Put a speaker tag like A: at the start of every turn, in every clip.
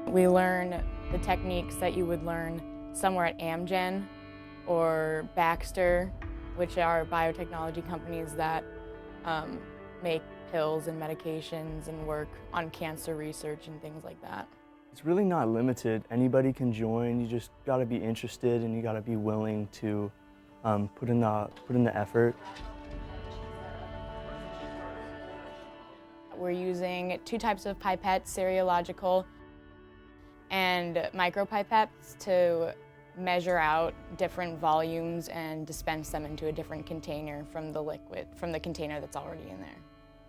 A: We learn the techniques that you would learn somewhere at Amgen or Baxter, which are biotechnology companies that make pills and medications and work on cancer research and things like that.
B: It's really not limited. Anybody can join. You just got to be interested and you got to be willing to put in the effort.
A: We're using two types of pipettes, seriological and micropipettes, to measure out different volumes and dispense them into a different container from the container that's already in there.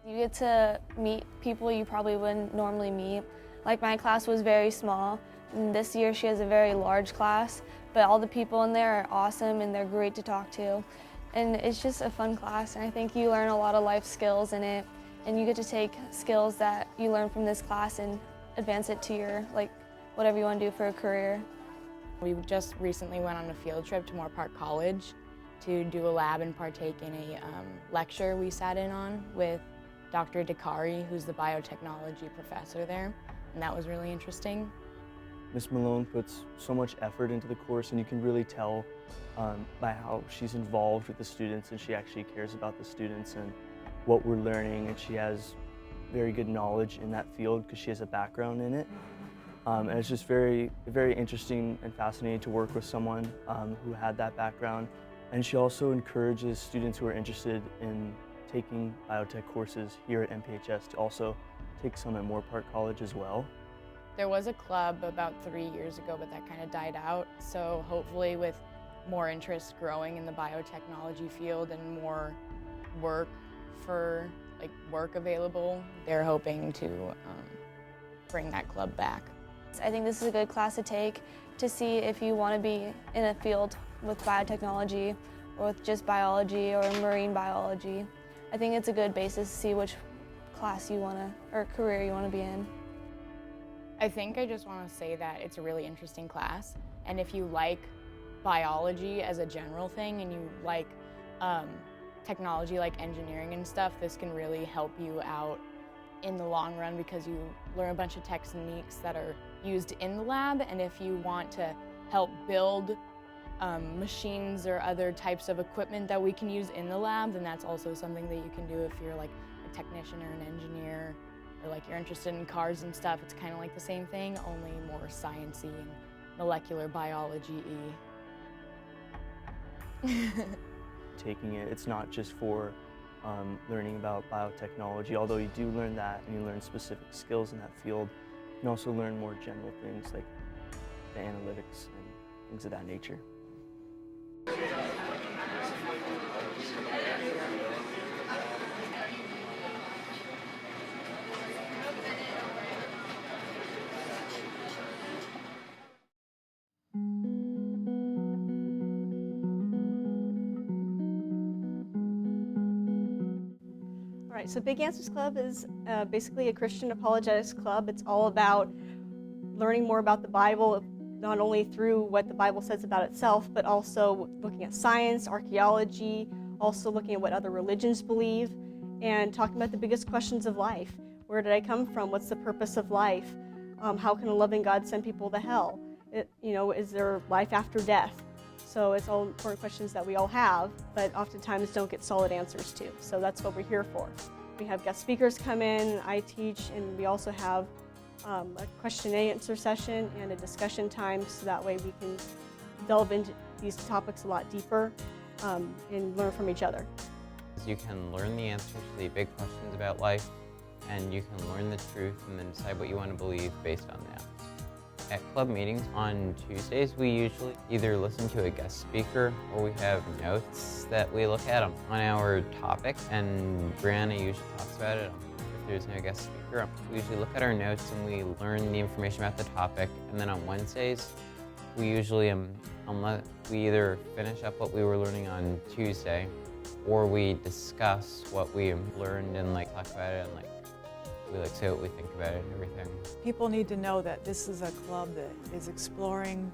C: You get to meet people you probably wouldn't normally meet. Like, my class was very small, and this year she has a very large class, but all the people in there are awesome and they're great to talk to. And it's just a fun class, and I think you learn a lot of life skills in it, and you get to take skills that you learn from this class and advance it to your, whatever you want to do for a career.
A: We just recently went on a field trip to Moore Park College to do a lab and partake in a lecture we sat in on with Dr. Dakari, who's the biotechnology professor there, and that was really interesting.
B: Ms. Malone puts so much effort into the course, and you can really tell by how she's involved with the students, and she actually cares about the students and what we're learning, and she has very good knowledge in that field because she has a background in it. And it's just very, very interesting and fascinating to work with someone who had that background. And she also encourages students who are interested in taking biotech courses here at MPHS to also take some at Moore Park College as well.
A: There was a club about 3 years ago, but that kind of died out. So hopefully with more interest growing in the biotechnology field and more work available, they're hoping to bring that club back.
C: I think this is a good class to take to see if you want to be in a field with biotechnology or with just biology or marine biology. I think it's a good basis to see which class you want to, or career you want to be in.
A: I think I just want to say that it's a really interesting class, and if you like biology as a general thing and you like technology like engineering and stuff, this can really help you out in the long run because you learn a bunch of techniques that are used in the lab, and if you want to help build machines or other types of equipment that we can use in the lab, then that's also something that you can do if you're like a technician or an engineer, or like you're interested in cars and stuff. It's kind of like the same thing, only more science-y and molecular biology-y.
B: Taking it, it's not just for learning about biotechnology, although you do learn that and you learn specific skills in that field. You can also learn more general things like the analytics and things of that nature.
D: Alright, so Big Answers Club is basically a Christian apologetics club. It's all about learning more about the Bible, not only through what the Bible says about itself, but also looking at science, archaeology, also looking at what other religions believe, and talking about the biggest questions of life. Where did I come from? What's the purpose of life? How can a loving God send people to hell? Is there life after death? So it's all important questions that we all have, but oftentimes don't get solid answers to. So that's what we're here for. We have guest speakers come in, I teach, and we also have a question and answer session and a discussion time, so that way we can delve into these topics a lot deeper and learn from each other.
E: You can learn the answers to the big questions about life, and you can learn the truth and then decide what you want to believe based on that. At club meetings on Tuesdays, we usually either listen to a guest speaker or we have notes that we look at on our topic, and Brianna usually talks about it. If there's no guest speaker, we usually look at our notes and we learn the information about the topic, and then on Wednesdays, we usually we either finish up what we were learning on Tuesday, or we discuss what we learned and talk about it, and we say what we think about it and everything.
F: People need to know that this is a club that is exploring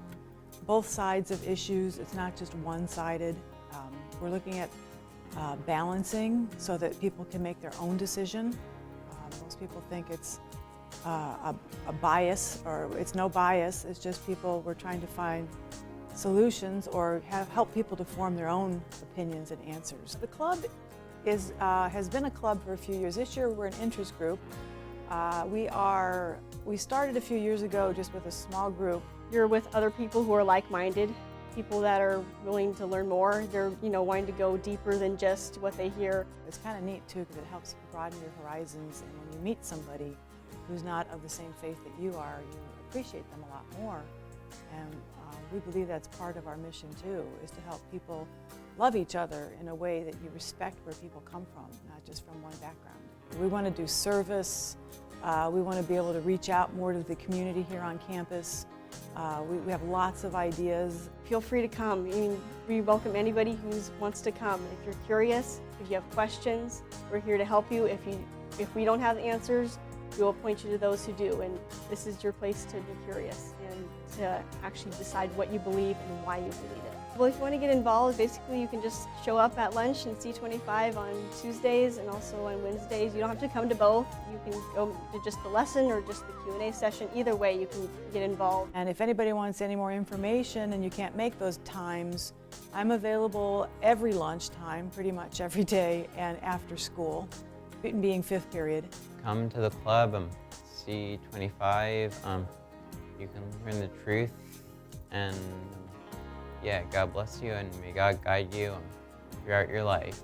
F: both sides of issues. It's not just one-sided. We're looking at balancing so that people can make their own decision. Most people think it's a bias, or it's no bias. It's just people, we're trying to find solutions or help people to form their own opinions and answers. The club has been a club for a few years. This year we're an interest group. We started a few years ago just with a small group.
D: You're with other people who are like-minded, people that are willing to learn more. They're wanting to go deeper than just what they hear.
F: It's kind of neat too, because it helps broaden your horizons, and when you meet somebody who's not of the same faith that you are, you appreciate them a lot more. And we believe that's part of our mission too, is to help people love each other in a way that you respect where people come from, not just from one background. We want to do service. We want to be able to reach out more to the community here on campus. We have lots of ideas.
D: Feel free to come. We welcome anybody who wants to come. If you're curious, if you have questions, we're here to help you. If we don't have the answers, we will point you to those who do. And this is your place to be curious and to actually decide what you believe and why you believe it. Well, if you want to get involved, basically you can just show up at lunch in C25 on Tuesdays and also on Wednesdays. You don't have to come to both. You can go to just the lesson or just the Q&A session. Either way, you can get involved.
F: And if anybody wants any more information and you can't make those times, I'm available every lunchtime, pretty much every day, and after school, being fifth period.
E: Come to the club, C25. You can learn the truth, and yeah, God bless you, and may God guide you throughout your life.